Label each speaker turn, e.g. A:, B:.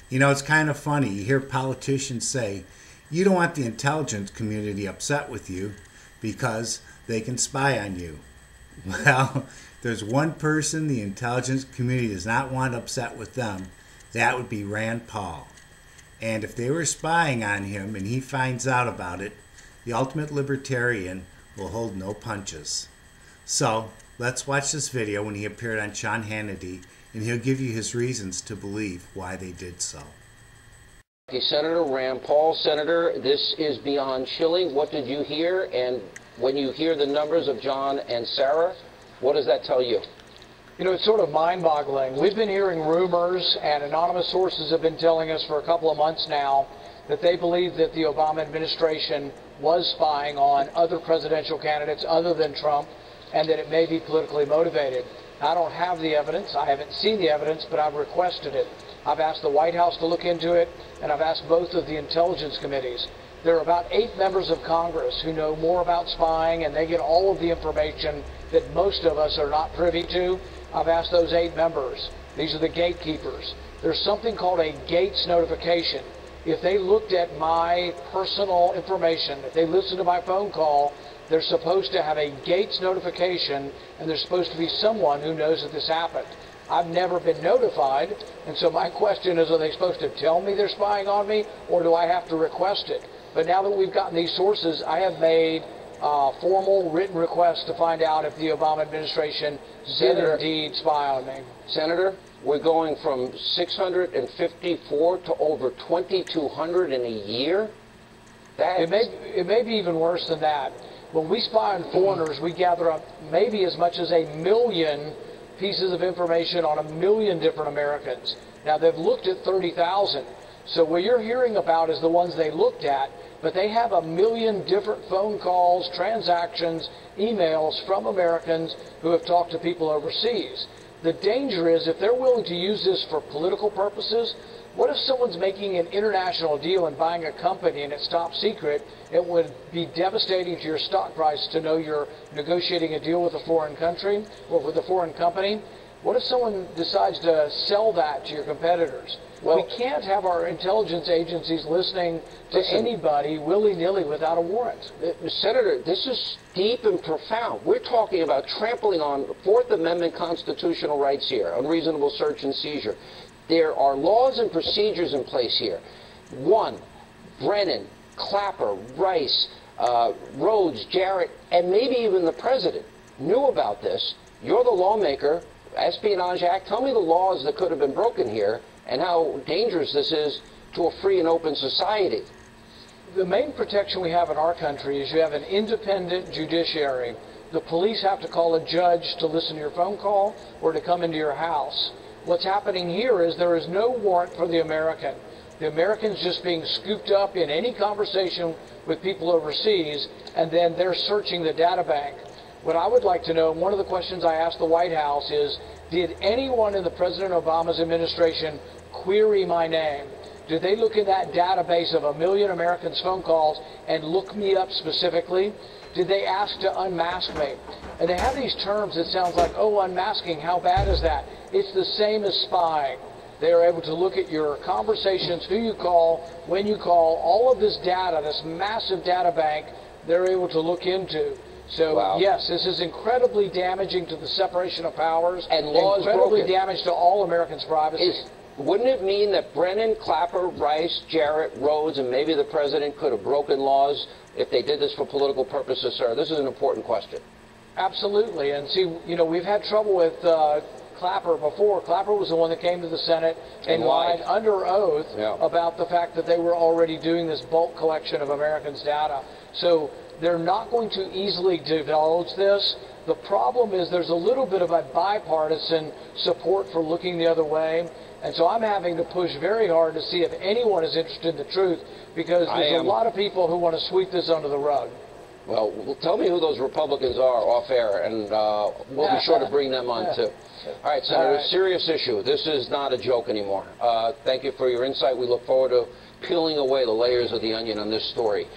A: You know, it's kind of funny. You hear politicians say, you don't want the intelligence community upset with you because they can spy on you. Well, there's one person the intelligence community does not want upset with them. That would be Rand Paul. And if they were spying on him and he finds out about it, the ultimate libertarian will hold no punches. So, let's watch this video when he appeared on Shawn Hannah, and he'll give you his reasons to believe why they did so.
B: Senator Rand Paul, Senator, this is beyond chilling. What did you hear? And when you hear the numbers of John and Sarah, what does that tell you?
C: You know, it's sort of mind-boggling. We've been hearing rumors, and anonymous sources have been telling us for a couple of months now that they believe that the Obama administration was spying on other presidential candidates other than Trump, and that it may be politically motivated. I don't have the evidence. I haven't seen the evidence, but I've requested it. I've asked the White House to look into it, and I've asked both of the intelligence committees. There are about 8 members of Congress who know more about spying, and they get all of the information that most of us are not privy to. I've asked those 8 members. These are the gatekeepers. There's something called a Gates notification. If they looked at my personal information, if they listened to my phone call, they're supposed to have a Gates notification, and there's supposed to be someone who knows that this happened. I've never been notified, and so my question is, are they supposed to tell me they're spying on me, or do I have to request it? But now that we've gotten these sources, I have made formal written requests to find out if the Obama administration did indeed spy on me.
B: Senator, we're going from 654 to over 2,200 in a year?
C: It may be even worse than that. When we spy on foreigners, we gather up maybe as much as 1 million pieces of information on 1 million different Americans. Now, they've looked at 30,000. So what you're hearing about is the ones they looked at, but they have 1 million different phone calls, transactions, emails from Americans who have talked to people overseas. The danger is if they're willing to use this for political purposes, what if someone's making an international deal and buying a company and it's top secret? It would be devastating to your stock price to know you're negotiating a deal with a foreign country or with a foreign company. What if someone decides to sell that to your competitors? Well, we can't have our intelligence agencies listening to anybody willy-nilly without a warrant.
B: Senator, this is deep and profound. We're talking about trampling on Fourth Amendment constitutional rights here, unreasonable search and seizure. There are laws and procedures in place here. One, Brennan, Clapper, Rice, Rhodes, Jarrett, and maybe even the president knew about this. You're the lawmaker. Espionage Act, tell me the laws that could have been broken here and how dangerous this is to a free and open society.
C: The main protection we have in our country is you have an independent judiciary. The police have to call a judge to listen to your phone call or to come into your house. What's happening here is there is no warrant for the American. The American's just being scooped up in any conversation with people overseas, and then they're searching the data bank. What I would like to know, one of the questions I asked the White House is, did anyone in the President Obama's administration query my name? Did they look in that database of 1 million Americans' phone calls and look me up specifically? Did they ask to unmask me? And they have these terms that sounds like, oh, unmasking, how bad is that? It's the same as spying. They are able to look at your conversations, who you call, when you call, all of this data, this massive data bank, they're able to look into. So, wow. Yes, this is incredibly damaging to the separation of powers and laws incredibly damaging to all Americans' privacy.
B: Wouldn't it mean that Brennan, Clapper, Rice, Jarrett, Rhodes, and maybe the president could have broken laws if they did this for political purposes, sir? This is an important question.
C: Absolutely. And see, you know, we've had trouble with Clapper before. Clapper was the one that came to the Senate and lied under oath about the fact that they were already doing this bulk collection of Americans' data. So they're not going to easily divulge this. The problem is there's a little bit of a bipartisan support for looking the other way. And so I'm having to push very hard to see if anyone is interested in the truth, because there's a lot of people who want to sweep this under the rug.
B: Well, tell me who those Republicans are off air, and we'll be sure to bring them on too. All right, Senator, serious issue. This is not a joke anymore. Thank you for your insight. We look forward to peeling away the layers of the onion on this story.